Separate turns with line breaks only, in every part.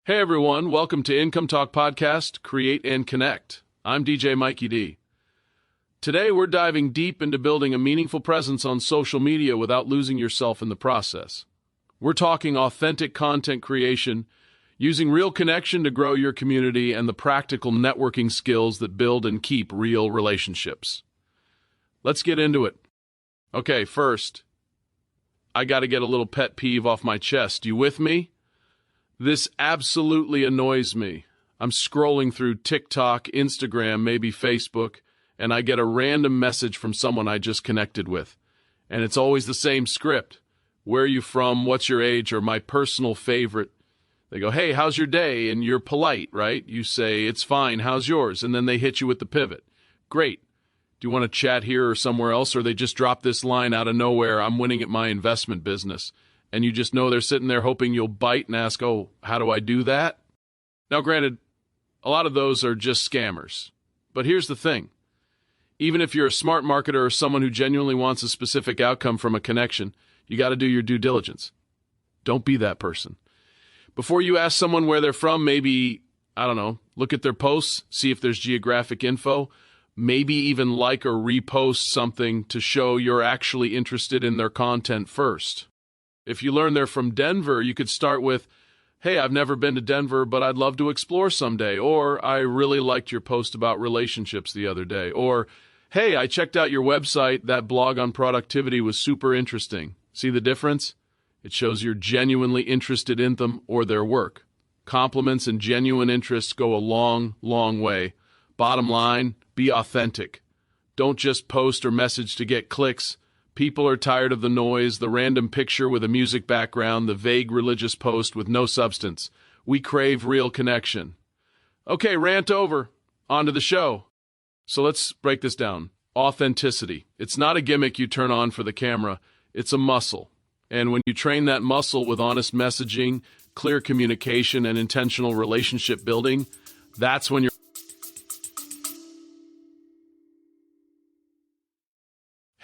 Hey everyone, welcome to Income Talk Podcast, Create and Connect. I'm DJ Mikey D. Today we're diving deep into building a meaningful presence on social media without losing yourself in the process. We're talking authentic content creation, using real connection to grow your community, and the practical networking skills that build and keep real relationships. Let's get into it. Okay, first, I got to get a little pet peeve off my chest. You with me? This absolutely annoys me. I'm scrolling through TikTok, Instagram, maybe Facebook, and I get a random message from someone I just connected with. And it's always the same script. Where are you from? What's your age? Or my personal favorite. They go, hey, how's your day? And you're polite, right? You say, it's fine. How's yours? And then they hit you with the pivot. Great. Do you want to chat here or somewhere else? Or they just drop this line out of nowhere. I'm winning at my investment business. And you just know they're sitting there hoping you'll bite and ask, oh, how do I do that? Now, granted, a lot of those are just scammers. But here's the thing. Even if you're a smart marketer or someone who genuinely wants a specific outcome from a connection, you got to do your due diligence. Don't be that person. Before you ask someone where they're from, maybe, look at their posts, see if there's geographic info, maybe even like or repost something to show you're actually interested in their content first. If you learn they're from Denver, you could start with, hey, I've never been to Denver, but I'd love to explore someday. Or, I really liked your post about relationships the other day. Or, hey, I checked out your website. That blog on productivity was super interesting. See the difference? It shows you're genuinely interested in them or their work. Compliments and genuine interests go a long, long way. Bottom line, be authentic. Don't just post or message to get clicks. People are tired of the noise, the random picture with a music background, the vague religious post with no substance. We crave real connection. Okay, rant over. On to the show. So let's break this down. Authenticity. It's not a gimmick you turn on for the camera. It's a muscle. And when you train that muscle with honest messaging, clear communication, and intentional relationship building, that's when you're...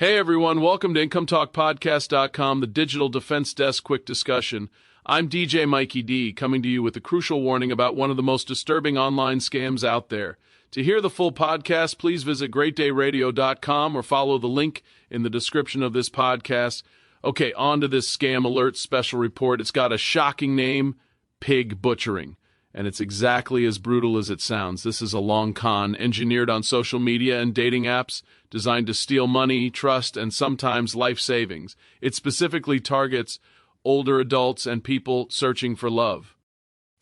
Hey everyone, welcome to IncomeTalkPodcast.com, the digital defense desk quick discussion. I'm DJ Mikey D, coming to you with a crucial warning about one of the most disturbing online scams out there. To hear the full podcast, please visit GreatDayRadio.com or follow the link in the description of this podcast. Okay, on to this scam alert special report. It's got a shocking name, pig butchering. And it's exactly as brutal as it sounds. This is a long con engineered on social media and dating apps designed to steal money, trust, and sometimes life savings. It specifically targets older adults and people searching for love.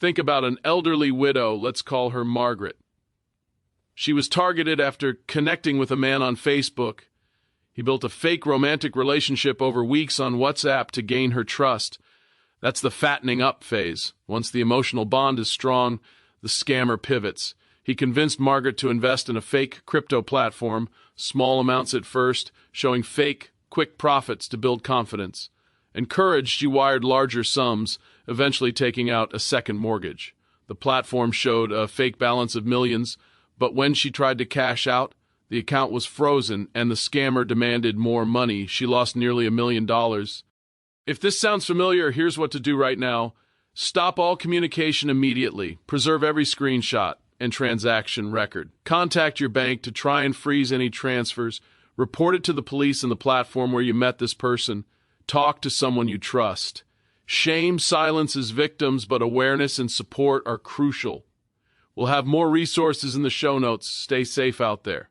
Think about an elderly widow, let's call her Margaret. She was targeted after connecting with a man on Facebook. He built a fake romantic relationship over weeks on WhatsApp to gain her trust. That's the fattening up phase. Once the emotional bond is strong, the scammer pivots. He convinced Margaret to invest in a fake crypto platform, small amounts at first, showing fake, quick profits to build confidence. Encouraged, she wired larger sums, eventually taking out a second mortgage. The platform showed a fake balance of millions, but when she tried to cash out, the account was frozen and the scammer demanded more money. She lost nearly $1 million. If this sounds familiar, here's what to do right now. Stop all communication immediately. Preserve every screenshot and transaction record. Contact your bank to try and freeze any transfers. Report it to the police and the platform where you met this person. Talk to someone you trust. Shame silences victims, but awareness and support are crucial. We'll have more resources in the show notes. Stay safe out there.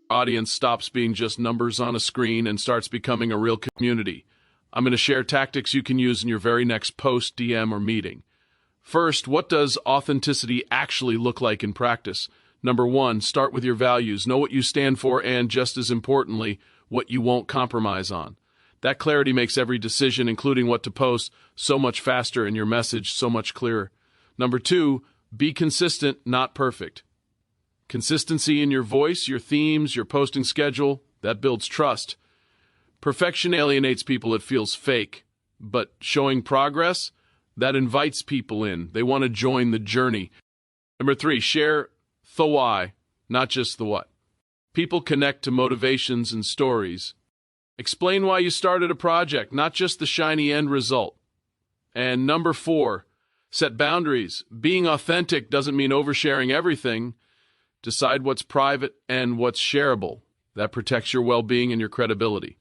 Audience stops being just numbers on a screen and starts becoming a real community. I'm going to share tactics you can use in your very next post, DM, or meeting. First, what does authenticity actually look like in practice? Number one, start with your values. Know what you stand for and, just as importantly, what you won't compromise on. That clarity makes every decision, including what to post, so much faster and your message so much clearer. Number two, be consistent, not perfect. Consistency in your voice, your themes, your posting schedule, that builds trust. Perfection alienates people. It feels fake. But showing progress, that invites people in. They want to join the journey. Number three, share the why, not just the what. People connect to motivations and stories. Explain why you started a project, not just the shiny end result. And number 4, set boundaries. Being authentic doesn't mean oversharing everything. Decide what's private and what's shareable. That protects your well-being and your credibility.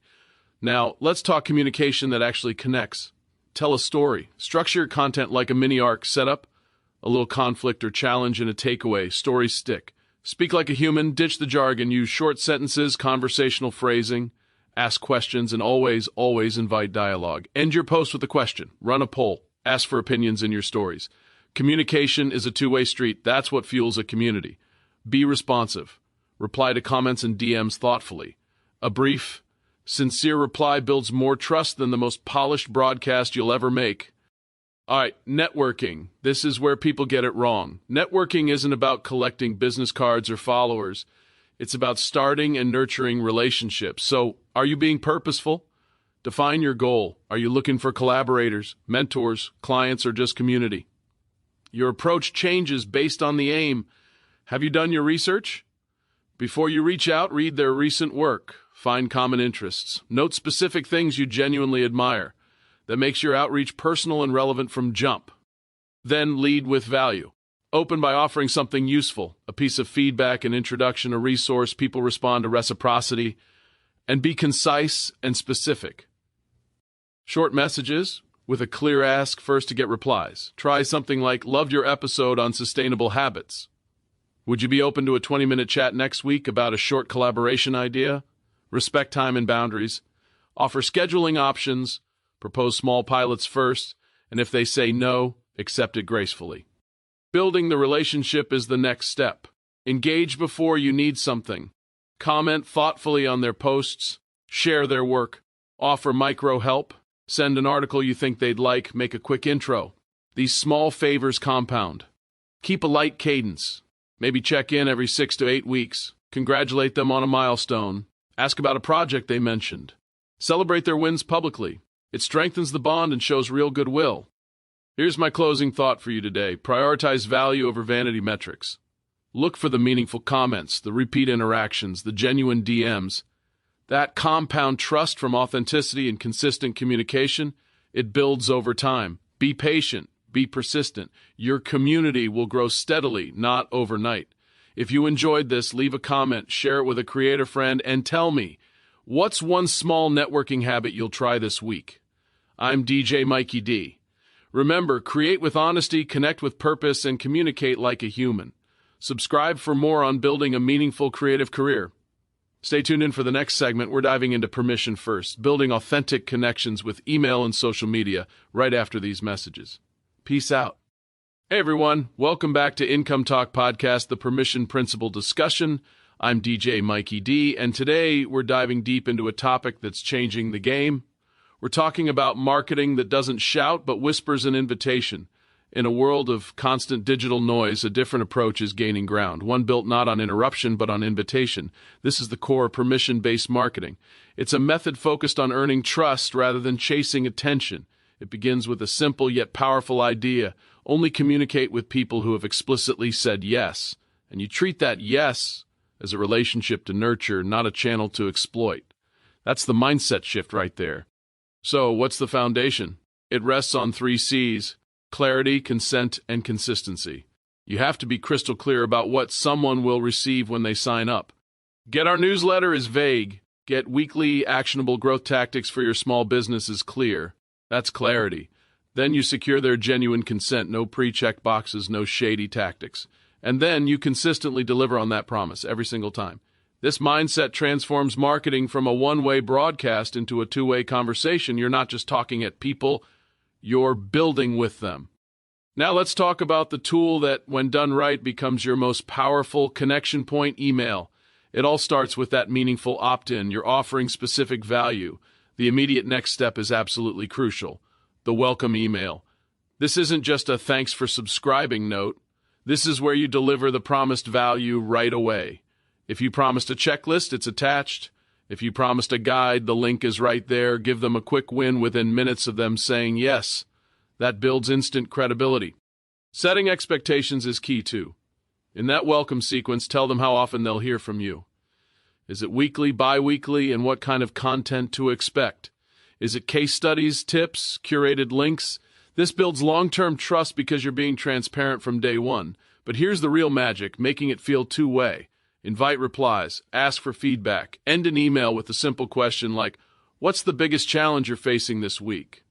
Now, let's talk communication that actually connects. Tell a story. Structure your content like a mini arc. Set up a little conflict or challenge and a takeaway. Stories stick. Speak like a human. Ditch the jargon. Use short sentences, conversational phrasing. Ask questions, and always invite dialogue. End your post with a question. Run a poll. Ask for opinions in your stories. Communication is a two-way street. That's what fuels a community. Be responsive. Reply to comments and DMs thoughtfully. A brief, sincere reply builds more trust than the most polished broadcast you'll ever make. All right, networking. This is where people get it wrong. Networking isn't about collecting business cards or followers. It's about starting and nurturing relationships. So, are you being purposeful? Define your goal. Are you looking for collaborators, mentors, clients, or just community? Your approach changes based on the aim. Have you done your research? Before you reach out, read their recent work. Find common interests. Note specific things you genuinely admire. That makes your outreach personal and relevant from jump. Then lead with value. Open by offering something useful, a piece of feedback, an introduction, a resource. People respond to reciprocity. And be concise and specific. Short messages with a clear ask first to get replies. Try something like, loved your episode on sustainable habits. Would you be open to a 20-minute chat next week about a short collaboration idea? Respect time and boundaries. Offer scheduling options. Propose small pilots first. And if they say no, accept it gracefully. Building the relationship is the next step. Engage before you need something. Comment thoughtfully on their posts. Share their work. Offer micro help. Send an article you think they'd like. Make a quick intro. These small favors compound. Keep a light cadence. Maybe check in every 6 to 8 weeks. Congratulate them on a milestone. Ask about a project they mentioned. Celebrate their wins publicly. It strengthens the bond and shows real goodwill. Here's my closing thought for you today. Prioritize value over vanity metrics. Look for the meaningful comments, the repeat interactions, the genuine DMs. That compound trust from authenticity and consistent communication, it builds over time. Be patient. Be persistent. Your community will grow steadily, not overnight. If you enjoyed this, leave a comment, share it with a creator friend, and tell me, what's one small networking habit you'll try this week? I'm DJ Mikey D. Remember, create with honesty, connect with purpose, and communicate like a human. Subscribe for more on building a meaningful creative career. Stay tuned in for the next segment. We're diving into permission first, building authentic connections with email and social media right after these messages. Peace out. Hey everyone, welcome back to Income Talk Podcast, the Permission Principle discussion. I'm DJ Mikey D, and today we're diving deep into a topic that's changing the game. We're talking about marketing that doesn't shout but whispers an invitation. In a world of constant digital noise, a different approach is gaining ground, one built not on interruption but on invitation. This is the core permission-based marketing. It's a method focused on earning trust rather than chasing attention. It begins with a simple yet powerful idea. Only communicate with people who have explicitly said yes. And you treat that yes as a relationship to nurture, not a channel to exploit. That's the mindset shift right there. So, what's the foundation? It rests on 3 C's: clarity, consent, and consistency. You have to be crystal clear about what someone will receive when they sign up. Get our newsletter is vague. Get weekly actionable growth tactics for your small business is clear. That's clarity. Then you secure their genuine consent, no pre-check boxes, no shady tactics. And then you consistently deliver on that promise every single time. This mindset transforms marketing from a one-way broadcast into a two-way conversation. You're not just talking at people, you're building with them. Now let's talk about the tool that, when done right, becomes your most powerful connection point: email. It all starts with that meaningful opt-in. You're offering specific value. The immediate next step is absolutely crucial: the welcome email. This isn't just a thanks for subscribing note. This is where you deliver the promised value right away. If you promised a checklist, it's attached. If you promised a guide, the link is right there. Give them a quick win within minutes of them saying yes. That builds instant credibility. Setting expectations is key too. In that welcome sequence, tell them how often they'll hear from you. Is it weekly, bi-weekly, and what kind of content to expect? Is it case studies, tips, curated links? This builds long-term trust because you're being transparent from day one. But here's the real magic, making it feel two-way. Invite replies, ask for feedback, end an email with a simple question like, "What's the biggest challenge you're facing this week?"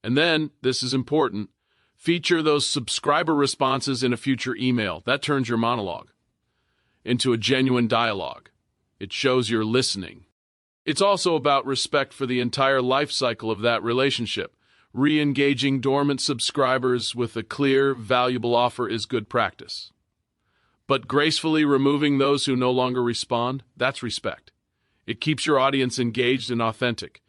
And then, this is important, feature those subscriber responses in a future email. That turns your monologue into a genuine dialogue. It shows you're listening. It's also about respect for the entire life cycle of that relationship. Re-engaging dormant subscribers with a clear, valuable offer is good practice. But gracefully removing those who no longer respond, that's respect. It keeps your audience engaged and authentic.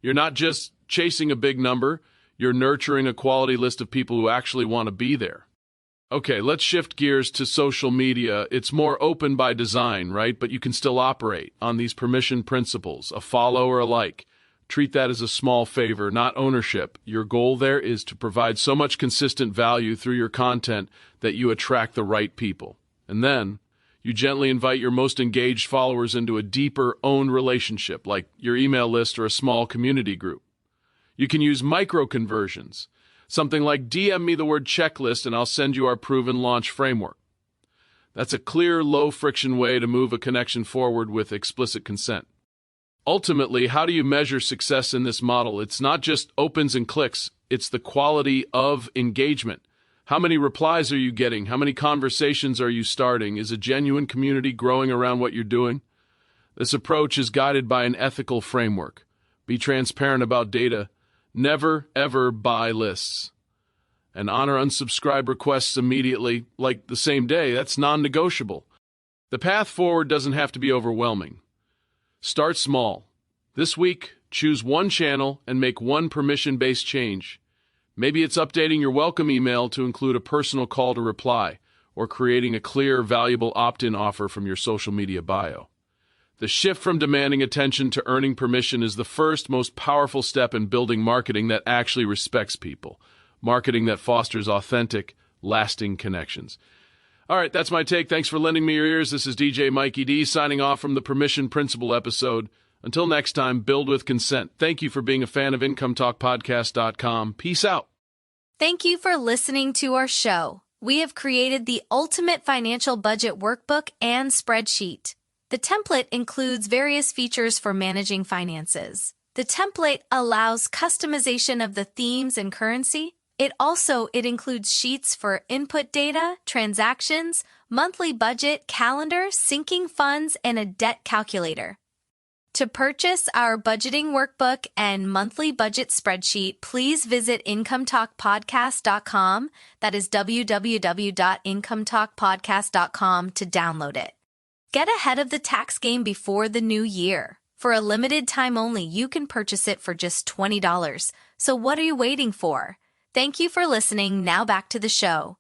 You're not just chasing a big number, you're nurturing a quality list of people who actually want to be there. Okay, let's shift gears to social media. It's more open by design, right? But you can still operate on these permission principles, a follow or a like. Treat that as a small favor, not ownership. Your goal there is to provide so much consistent value through your content that you attract the right people. And then, you gently invite your most engaged followers into a deeper owned relationship, like your email list or a small community group. You can use microconversions, something like DM me the word checklist and I'll send you our proven launch framework. That's a clear, low-friction way to move a connection forward with explicit consent. Ultimately, how do you measure success in this model? It's not just opens and clicks, it's the quality of engagement. How many replies are you getting? How many conversations are you starting? Is a genuine community growing around what you're doing? This approach is guided by an ethical framework. Be transparent about data. Never, ever buy lists. And honor unsubscribe requests immediately, like the same day. That's non-negotiable. The path forward doesn't have to be overwhelming. Start small. This week, choose one channel and make one permission-based change. Maybe it's updating your welcome email to include a personal call to reply, or creating a clear, valuable opt-in offer from your social media bio. The shift from demanding attention to earning permission is the first, most powerful step in building marketing that actually respects people. Marketing that fosters authentic, lasting connections. All right, that's my take. Thanks for lending me your ears. This is DJ Mikey D signing off from the Permission Principle episode. Until next time, build with consent. Thank you for being a fan of IncomeTalkPodcast.com. Peace out.
Thank you for listening to our show. We have created the ultimate financial budget workbook and spreadsheet. The template includes various features for managing finances. The template allows customization of the themes and currency. It includes sheets for input data, transactions, monthly budget, calendar, syncing funds, and a debt calculator. To purchase our budgeting workbook and monthly budget spreadsheet, please visit IncomeTalkPodcast.com. That is www.IncomeTalkPodcast.com to download it. Get ahead of the tax game before the new year. For a limited time only, you can purchase it for just $20. So what are you waiting for? Thank you for listening. Now back to the show.